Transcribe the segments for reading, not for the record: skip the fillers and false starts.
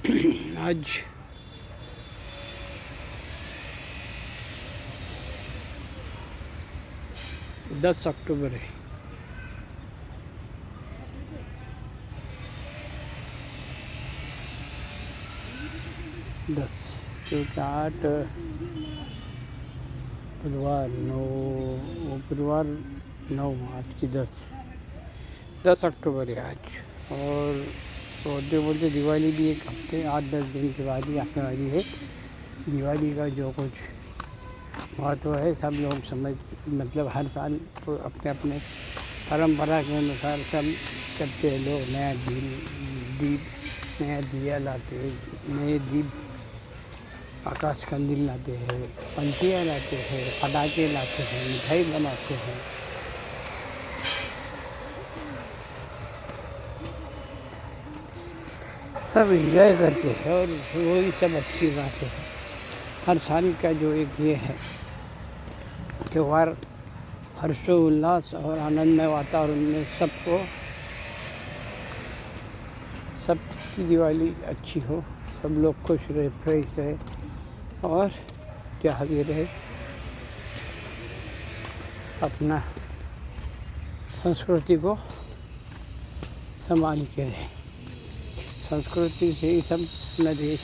आज 10 अक्टूबर है। 10 क्योंकि 8 बुधवार 9 मार्च की 10 अक्टूबर है आज। और बोलते बोलते दिवाली भी एक हफ्ते 8-10 दिन के बाद ही आने वाली है। दिवाली का जो कुछ महत्व है सब लोग मतलब हर साल तो अपने अपने परंपरा के अनुसार सब करते हैं। लोग नया दिया लाते हैं, नए दीप आकाश कंदील लाते हैं, पंछियाँ लाते हैं, पटाखे लाते हैं, मिठाई बनाते हैं। सब एंजॉय करते हैं और वही सब अच्छी बात है। हर साल का जो एक ये है त्यौहार हर्षोल्लास और आनंदमय वातावरण में सबकी दिवाली अच्छी हो, सब लोग खुश रहे, फ्रेश रहे और जागे रहे, अपना संस्कृति को संभाल के रहे। संस्कृति से ही सब अपना देश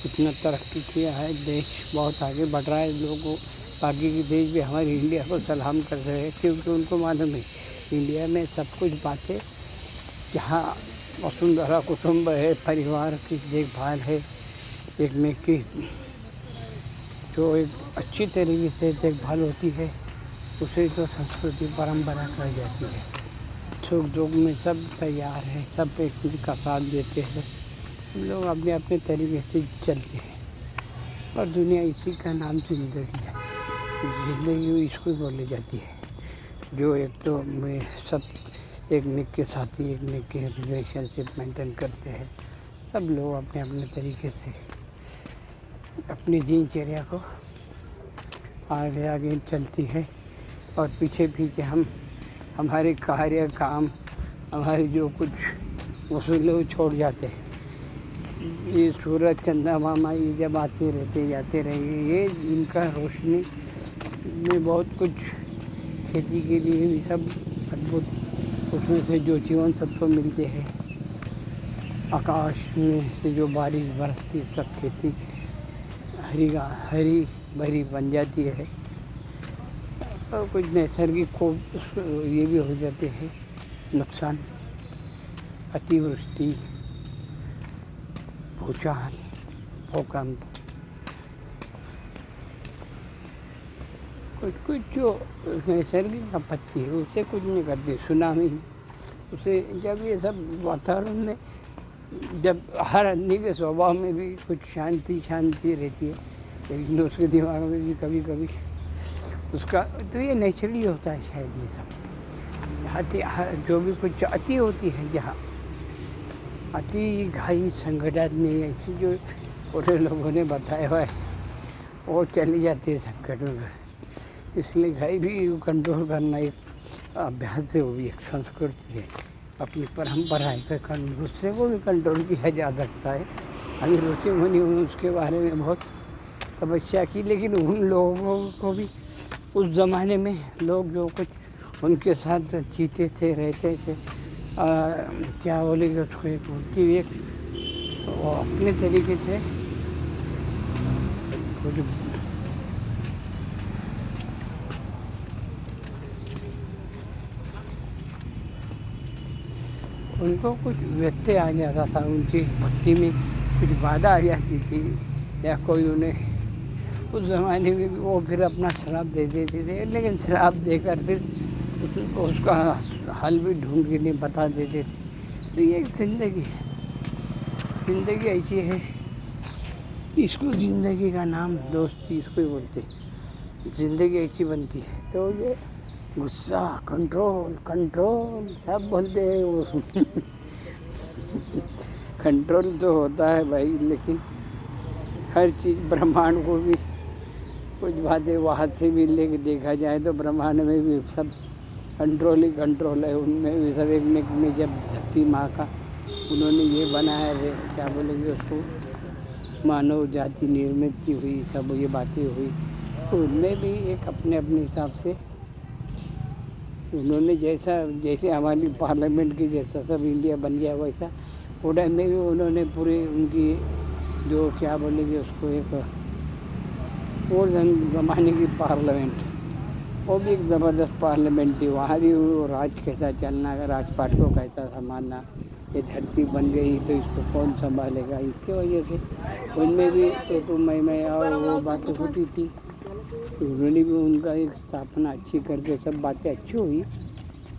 इतना तरक्की किया है, देश बहुत आगे बढ़ रहा है। लोगों बाकी के देश भी हमारे इंडिया को सलाम कर रहे हैं क्योंकि उनको मालूम है इंडिया में सब कुछ बातें, जहाँ वसुंधरा कुटुंब है, परिवार की देखभाल है, एक में की जो एक अच्छी तरीके से देखभाल होती है उसे तो संस्कृति परंपरा कही जाती है। सुख दुख में सब तैयार है, सब एक दूसरे का साथ देते हैं, हम लोग अपने अपने तरीके से चलते हैं और दुनिया इसी का नाम जिंदगी है। ज़िंदगी इसको बोली जाती है जो एक तो में सब एक निक के साथी एक निक के रिलेशनशिप मेंटेन करते हैं। सब लोग अपने अपने तरीके से अपनी दिनचर्या को आगे आगे चलती है और पीछे पीछे हम हमारे कार्य काम हमारे जो कुछ वसूले छोड़ जाते हैं। ये सूरज चंदा मामा ये जब आते रहते जाते रहेंगे, ये इनका रोशनी में बहुत कुछ खेती के लिए भी सब अद्भुत, उसमें से जो जीवन सबको मिलते हैं, आकाश में से जो बारिश बरसती सब खेती हरी भरी बन जाती है और कुछ नैसर्गिक को ये भी हो जाते हैं नुकसान, अतिवृष्टि, भूचाल, भूकंप, कुछ जो नैसर्गिक आपत्ति है उसे कुछ नहीं करती। सुनामी उसे जब ये सब वातावरण में जब हर आदमी के स्वभाव में भी कुछ शांति रहती है, लेकिन उसके दिमाग में भी कभी कभी उसका तो ये नेचुरली होता है शायद। ये सब जो भी कुछ अति होती है, जहाँ अति घाई संकट में ऐसी जो पूरे लोगों ने बताया हुआ है वो चली जाती है संकट में। इसलिए घाई भी कंट्रोल करना एक अभ्यास है, वो भी एक संस्कृति है। अपनी परंपरा है, गुस्से को भी कंट्रोल किया जा सकता है। अभी ऋषि मुनि उसके बारे में बहुत तपस्या की, लेकिन उन लोगों को भी उस ज़माने में लोग जो कुछ उनके साथ जीते थे रहते थे, क्या बोलेंगे उसको, एक उनकी एक वो अपने तरीके से कुछ उनको कुछ व्यत्यय आ जाता था, उनकी भक्ति में कुछ बाधा आ जाती थी या कोई उन्हें उस ज़माने में भी वो फिर अपना श्राप दे देते थे, लेकिन श्राप देकर फिर उसका हल भी ढूंढ के नहीं बता देते थे। तो ये एक ज़िंदगी है, ज़िंदगी ऐसी है, इसको ज़िंदगी का नाम दोस्ती इसको ही बोलते, ज़िंदगी ऐसी बनती है। तो ये गुस्सा कंट्रोल सब बोलते हैं वो कंट्रोल तो होता है भाई, लेकिन हर चीज़ ब्रह्मांड को भी कुछ बातें वहाँ से भी लेके देखा जाए तो ब्रह्मांड में भी सब कंट्रोल ही कंट्रोल है। उनमें भी सब एक में जब धरती माँ का उन्होंने ये बनाया है, क्या बोलेंगे उसको, मानव जाति निर्मित की हुई सब ये बातें हुई, तो उनमें भी एक अपने अपने हिसाब से उन्होंने जैसे हमारी पार्लियामेंट की जैसा सब इंडिया बन गया वैसा वो टाइम में भी उन्होंने पूरे उनकी जो क्या बोलेंगे उसको एक वो ज़माने की पार्लियामेंट, वो भी एक ज़बरदस्त पार्लियामेंट थी। वहाँ भी वो राज कैसा चलना, राजपाट को कैसा संभालना, ये धरती बन गई तो इसको कौन संभालेगा, इसके वजह से उनमें भी तो मैं और वो बातें होती थी। उन्होंने भी उनका एक स्थापना अच्छी करके सब बातें अच्छी हुई,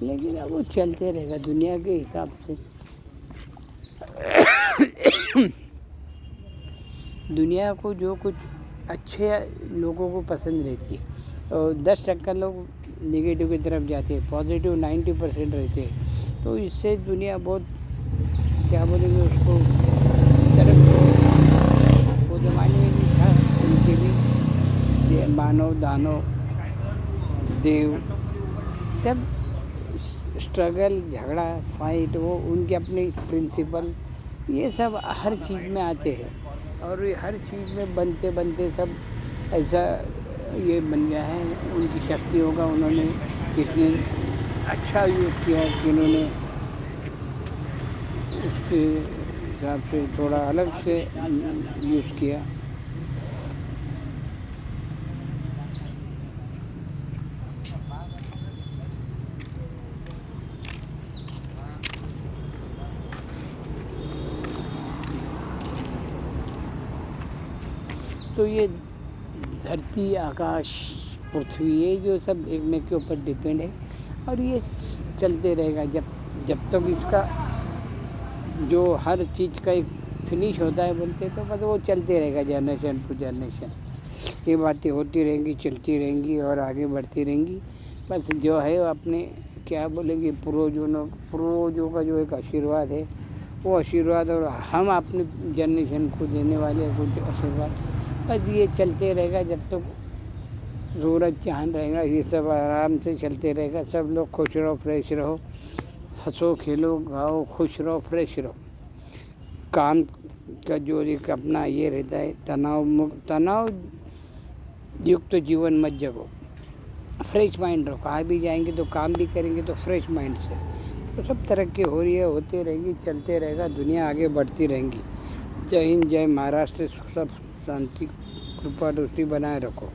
लेकिन अब वो चलते रहेगा दुनिया के हिसाब से। दुनिया को जो कुछ अच्छे लोगों को पसंद रहती है और 10% लोग नेगेटिव की तरफ जाते हैं, पॉजिटिव 90% रहते हैं, तो इससे दुनिया बहुत क्या बोलेंगे उसको तरफ। वो ज़माने में भी था उनके भी मानव दानव देव सब स्ट्रगल झगड़ा फाइट, वो उनके अपने प्रिंसिपल ये सब हर चीज़ में आते हैं और ये हर चीज़ में बनते बनते सब ऐसा ये बन गया है। उनकी शक्तियों का उन्होंने कितने अच्छा यूज़ किया कि उन्होंने उसके हिसाब से थोड़ा अलग से यूज़ किया। तो ये धरती आकाश पृथ्वी ये जो सब एक में के ऊपर डिपेंड है और ये चलते रहेगा जब तक इसका जो हर चीज़ का एक फिनिश होता है बोलते तो बस वो चलते रहेगा जनरेशन टू जनरेशन। ये बातें होती रहेंगी, चलती रहेंगी और आगे बढ़ती रहेंगी। बस जो है वो अपने क्या बोलेंगे पूर्वजों का जो एक आशीर्वाद है वो आशीर्वाद और हम अपने जनरेशन को देने वाले कुछ आशीर्वाद, बस ये चलते रहेगा जब तक सूरज चांद रहेगा। ये सब आराम से चलते रहेगा। सब लोग खुश रहो, फ्रेश रहो, हंसो खेलो गाओ, खुश रहो, फ्रेश रहो। काम का जो एक अपना ये रहता है तनाव युक्त जीवन मत जगो, फ्रेश माइंड रहो। कहाँ भी जाएंगे तो काम भी करेंगे तो फ्रेश माइंड से, तो सब तरक्की हो रही है, होती रहेगी, चलते रहेगा, दुनिया आगे बढ़ती रहेंगी। जय हिंद, जय महाराष्ट्र। सब शांति कृपा दृष्टि बनाए रखो।